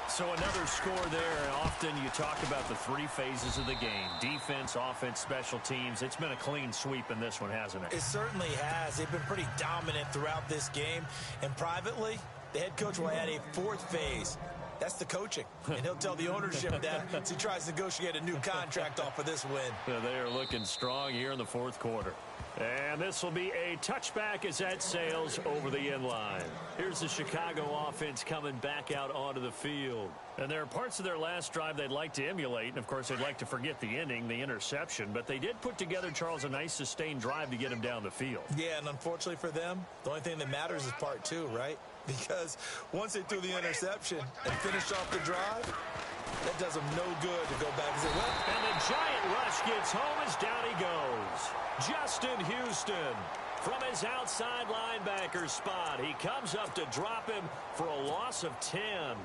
So another score there. Often you talk about the three phases of the game. Defense, offense, special teams. It's been a clean sweep in this one, hasn't it? It certainly has. They've been pretty dominant throughout this game. And privately, the head coach will add a fourth phase. That's the coaching. And he'll tell the ownership that as he tries to negotiate a new contract off of this win. They are looking strong here in the fourth quarter. And this will be a touchback as that sails over the end line. Here's the Chicago offense coming back out onto the field. And there are parts of their last drive they'd like to emulate. And, of course, they'd like to forget the ending, the interception. But they did put together, Charles, a nice sustained drive to get him down the field. Yeah, and unfortunately for them, the only thing that matters is part two, right? Because once they threw the interception and finished off the drive, that does them no good to go back and say, well. And the giant rush gets home as down he goes. Justin Houston from his outside linebacker spot. He comes up to drop him for a loss of 10.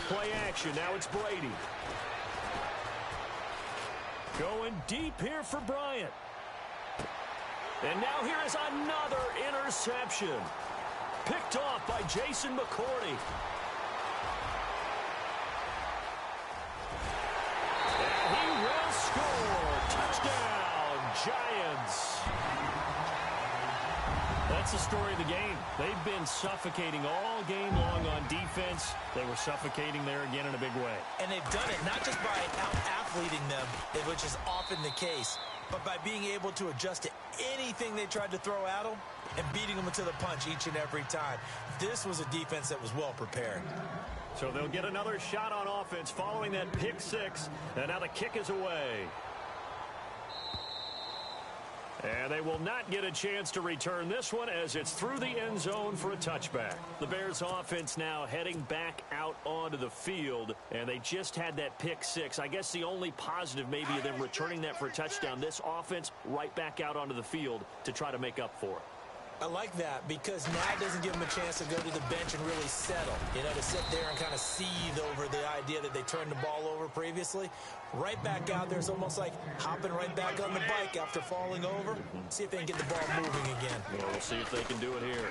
Play action. Now it's Brady. Going deep here for Bryant. And now here is another interception. Picked off by Jason McCourty. And he will score. Touchdown, Giants. That's the story of the game. They've been suffocating all game long on defense. They were suffocating there again in a big way. And they've done it not just by out-athleting them, which is often the case, but by being able to adjust to anything they tried to throw at them and beating them to the punch each and every time. This was a defense that was well prepared. So they'll get another shot on offense following that pick six. And now the kick is away. And they will not get a chance to return this one as it's through the end zone for a touchback. The Bears offense now heading back out onto the field, and they just had that pick six. I guess the only positive maybe of them returning that for a touchdown. This offense right back out onto the field to try to make up for it. I like that because now it doesn't give them a chance to go to the bench and really settle. You know, to sit there and kind of seethe over the idea that they turned the ball over previously. Right back out there, it's almost like hopping right back on the bike after falling over. See if they can get the ball moving again. Well, we'll see if they can do it here.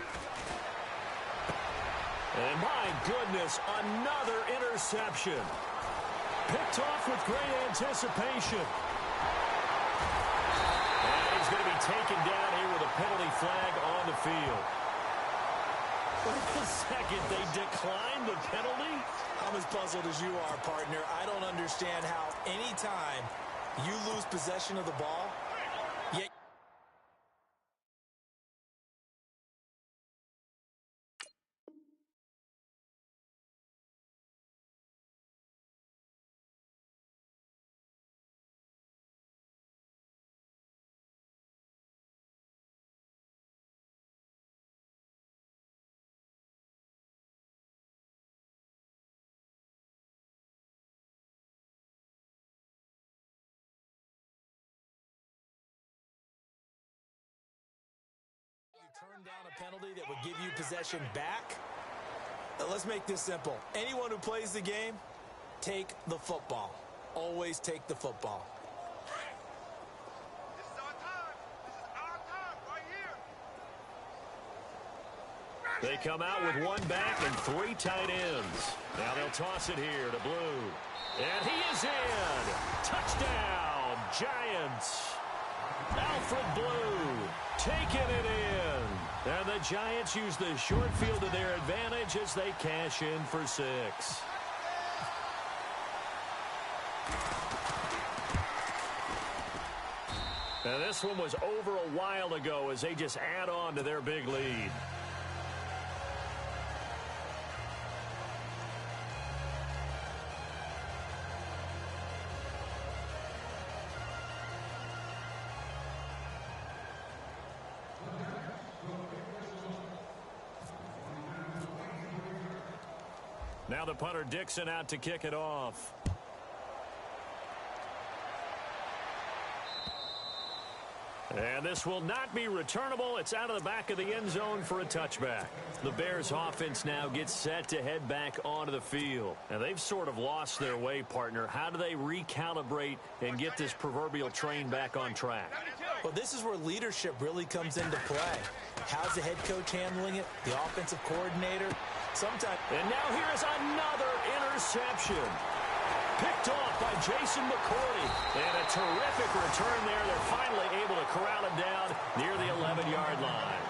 And my goodness, another interception. Picked off with great anticipation. And he's going to be taken down here with a penalty flag on the field. Wait a second, they declined the penalty? I'm as puzzled as you are, partner. I don't understand how anytime you lose possession of the ball, yet turn down a penalty that would give you possession back. Let's make this simple. Anyone who plays the game, take the football. Always take the football. This is our time. This is our time right here. They come out with one back and three tight ends. Now they'll toss it here to Blue. And he is in. Touchdown, Giants. Alfred Blue taking it in. And the Giants use the short field to their advantage as they cash in for 6. And this one was over a while ago as they just add on to their big lead. Now the punter Dixon out to kick it off. And this will not be returnable. It's out of the back of the end zone for a touchback. The Bears offense now gets set to head back onto the field. And they've sort of lost their way, partner. How do they recalibrate and get this proverbial train back on track? Well, this is where leadership really comes into play. How's the head coach handling it? The offensive coordinator? Sometimes. And now here is another interception. Picked off by Jason McCourty. And a terrific return there. They're finally able to corral him down near the 11-yard line.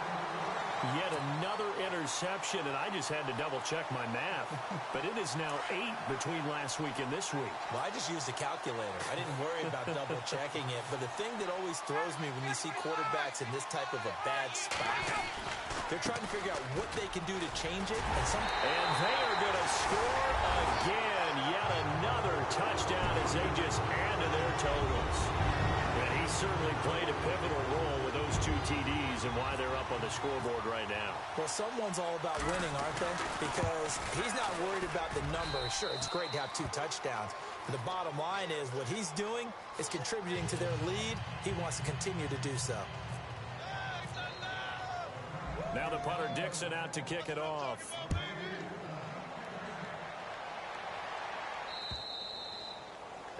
Yet another interception, and I just had to double-check my math. But it is now 8 between last week and this week. Well, I just used a calculator. I didn't worry about double-checking it. But the thing that always throws me when you see quarterbacks in this type of a bad spot, they're trying to figure out what they can do to change it. And they are going to score again. Yet another touchdown as they just add to their totals. And he certainly played a pivotal role with those 2 TDs and why they're up on the scoreboard right now. Well, someone's all about winning, aren't they? Because he's not worried about the number. Sure, it's great to have 2 touchdowns. But the bottom line is what he's doing is contributing to their lead. He wants to continue to do so. Now the punter Dixon out to kick it off.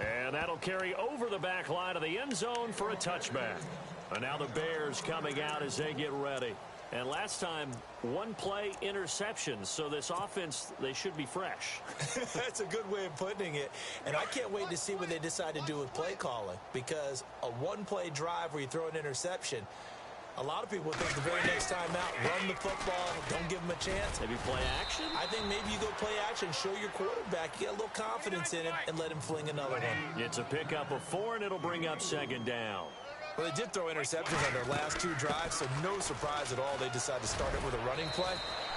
And that'll carry over the back line of the end zone for a touchback. And now the Bears coming out as they get ready. And last time, 1-play interceptions. So this offense, they should be fresh. That's a good way of putting it. And I can't wait to see what they decide to do with play calling. Because a 1-play drive where you throw an interception, a lot of people think the very next time out, run the football, don't give them a chance. Maybe play action? I think maybe you go play action, show your quarterback, get a little confidence in him, and let him fling another one. It's a pickup of 4, and it'll bring up 2nd down. Well, they did throw interceptions on their last 2 drives, so no surprise at all they decided to start it with a running play.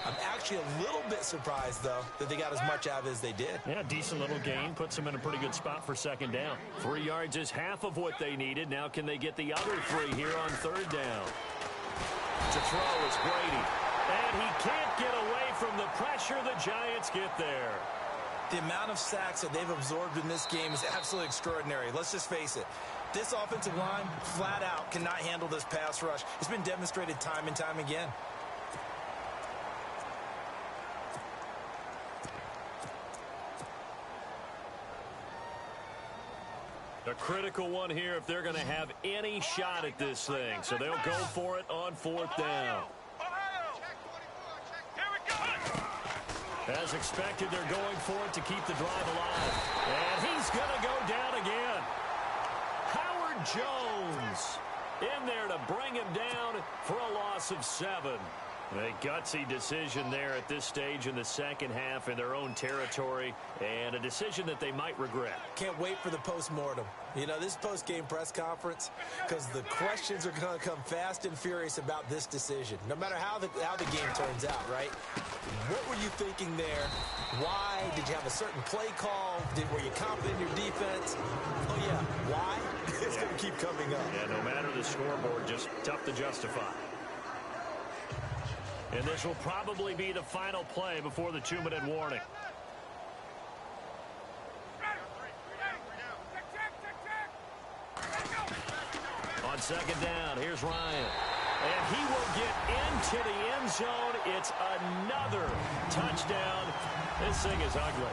I'm actually a little bit surprised, though, that they got as much out of it as they did. Yeah, decent little gain. Puts them in a pretty good spot for 2nd down. 3 yards is half of what they needed. Now can they get the other 3 here on 3rd down? To throw is Brady. And he can't get away from the pressure. The Giants get there. The amount of sacks that they've absorbed in this game is absolutely extraordinary. Let's just face it. This offensive line, flat out, cannot handle this pass rush. It's been demonstrated time and time again. A critical one here if they're going to have any shot at this thing. So they'll go for it on 4th down. As expected, they're going for it to keep the drive alive. And he's going to go down again. Howard Jones in there to bring him down for a loss of 7. A gutsy decision there at this stage in the second half in their own territory, and a decision that they might regret. Can't wait for the post-mortem. You know, this post-game press conference, because the questions are going to come fast and furious about this decision, no matter how the game turns out, right? What were you thinking there? Why? Did you have a certain play call? Were you confident in your defense? Oh, yeah. Why? It's going to keep coming up. Yeah, no matter the scoreboard, just tough to justify. And this will probably be the final play before the 2-minute warning. On second down, here's Ryan. And he will get into the end zone. It's another touchdown. This thing is ugly.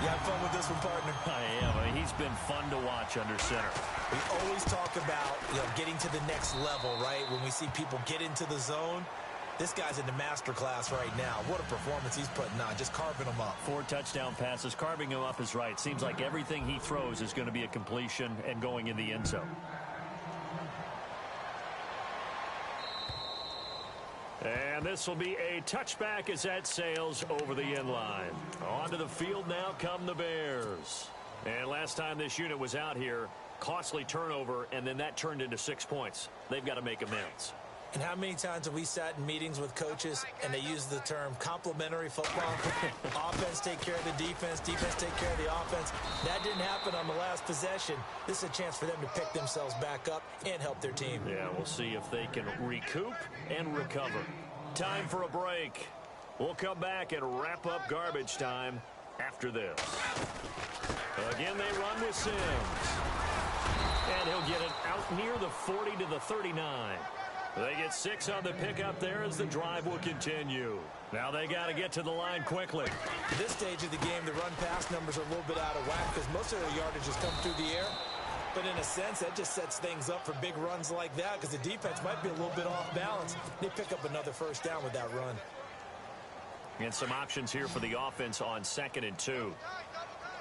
You have fun with this one, partner? I am. I mean, he's been fun to watch under center. We always talk about, getting to the next level, right? When we see people get into the zone. This guy's in the master class right now. What a performance he's putting on, just carving them up. 4 touchdown passes. Carving him up is right. Seems like everything he throws is going to be a completion and going in the end zone. And this will be a touchback as that sails over the end line. Onto the field now come the Bears. And last time this unit was out here, costly turnover, and then that turned into 6 points. They've got to make amends. And how many times have we sat in meetings with coaches and they use the term complementary football? Offense take care of the defense, defense take care of the offense. That didn't happen on the last possession. This is a chance for them to pick themselves back up and help their team. Yeah, we'll see if they can recoup and recover. Time for a break. We'll come back and wrap up garbage time after this. Again, they run with Sims. And he'll get it out near the 40 to the 39. They get 6 on the pickup there as the drive will continue. Now they got to get to the line quickly. At this stage of the game, the run-pass numbers are a little bit out of whack because most of their yardage has come through the air. But in a sense, that just sets things up for big runs like that because the defense might be a little bit off balance. They pick up another first down with that run. And some options here for the offense on 2nd and 2.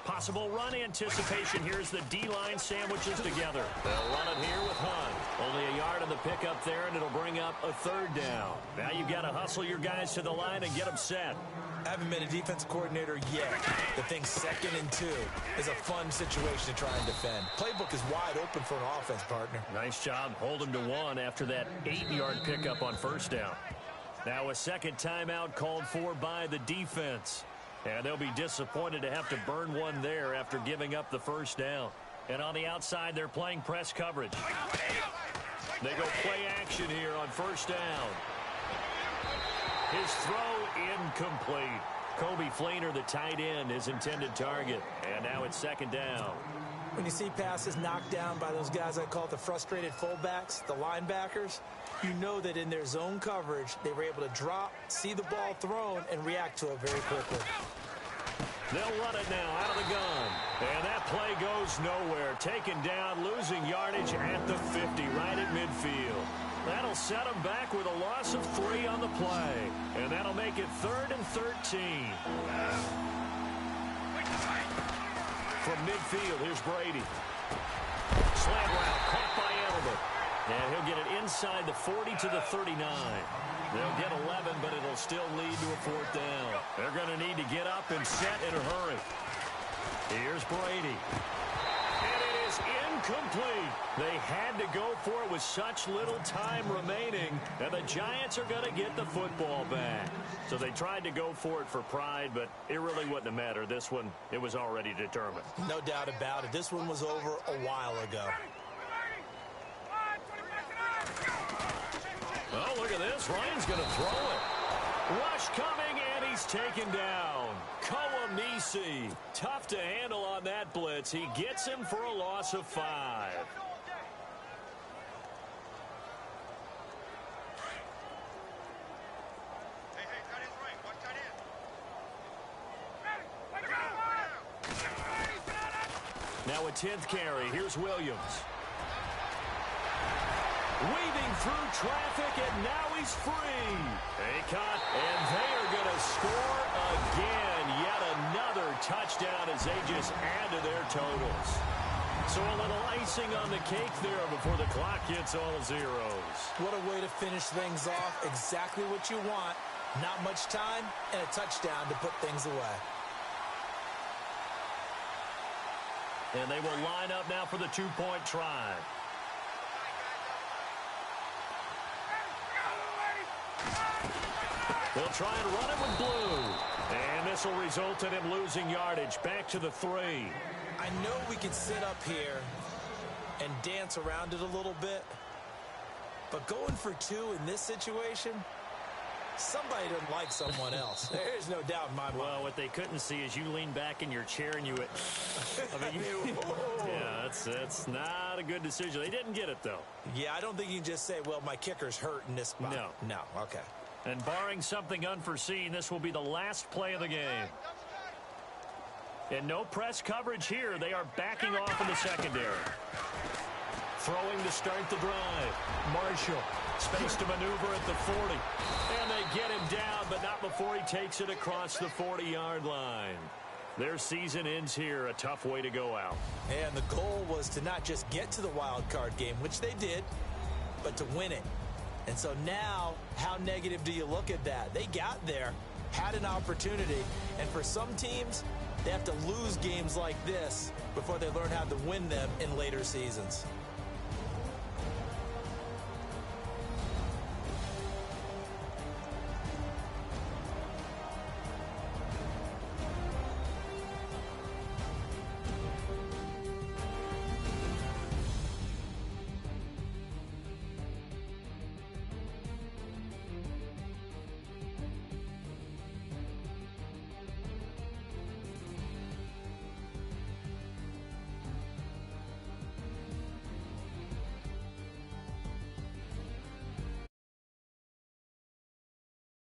Possible run anticipation. Here's the D-line sandwiches together. They'll run it here with Hunt. Only a yard on the pickup there, and it'll bring up a 3rd down. Now you've got to hustle your guys to the line and get them set. I haven't been a defensive coordinator yet. The thing 2nd and 2 is a fun situation to try and defend. Playbook is wide open for an offense, partner. Nice job. Hold him to 1 after that 8-yard pickup on 1st down. Now a second timeout called for by the defense. And they'll be disappointed to have to burn one there after giving up the 1st down. And on the outside, they're playing press coverage. They go play action here on 1st down. His throw incomplete. Kobe Fleener, the tight end, his intended target. And now it's 2nd down. When you see passes knocked down by those guys I call the frustrated fullbacks, the linebackers, you know that in their zone coverage, they were able to drop, see the ball thrown, and react to it very quickly. They'll run it now out of the gun. And that play goes nowhere. Taken down, losing yardage at the 50, right at midfield. That'll set them back with a loss of 3 on the play. And that'll make it 3rd and 13. From midfield, here's Brady. Slant route, caught by Edelman. And he'll get it inside the 40 to the 39. They'll get 11, but it'll still lead to a 4th down. They're going to need to get up and set in a hurry. Here's Brady. And it is incomplete. They had to go for it with such little time remaining, and the Giants are going to get the football back. So they tried to go for it for pride, but it really wouldn't have mattered. This one, it was already determined. No doubt about it. This one was over a while ago. Oh, look at this. Ryan's going to throw it. Rush coming, and he's taken down. Kawamisi. Tough to handle on that blitz. He gets him for a loss of 5. Now a 10th carry. Here's Williams. weaving through traffic, and now he's free. Akot, and they are going to score again. Yet another touchdown as they just add to their totals. So a little icing on the cake there before the clock hits all zeros. What a way to finish things off. Exactly what you want. Not much time and a touchdown to put things away. And they will line up now for the two-point try. They'll try and run it with Blue. And this will result in him losing yardage. Back to the 3. I know we can sit up here and dance around it a little bit, but going for 2 in this situation, somebody doesn't like someone else. There's no doubt in my mind. Well, what they couldn't see is you lean back in your chair and you went, yeah, that's not a good decision. They didn't get it, though. Yeah, I don't think you can just say, well, my kicker's hurt in this spot. No, okay. And barring something unforeseen, this will be the last play of the game. And no press coverage here. They are backing off in the secondary. Throwing to start the drive. Marshall. Space to maneuver at the 40. And they get him down, but not before he takes it across the 40-yard line. Their season ends here. A tough way to go out. And the goal was to not just get to the wild card game, which they did, but to win it. And so now, how negative do you look at that? They got there, had an opportunity, and for some teams, they have to lose games like this before they learn how to win them in later seasons.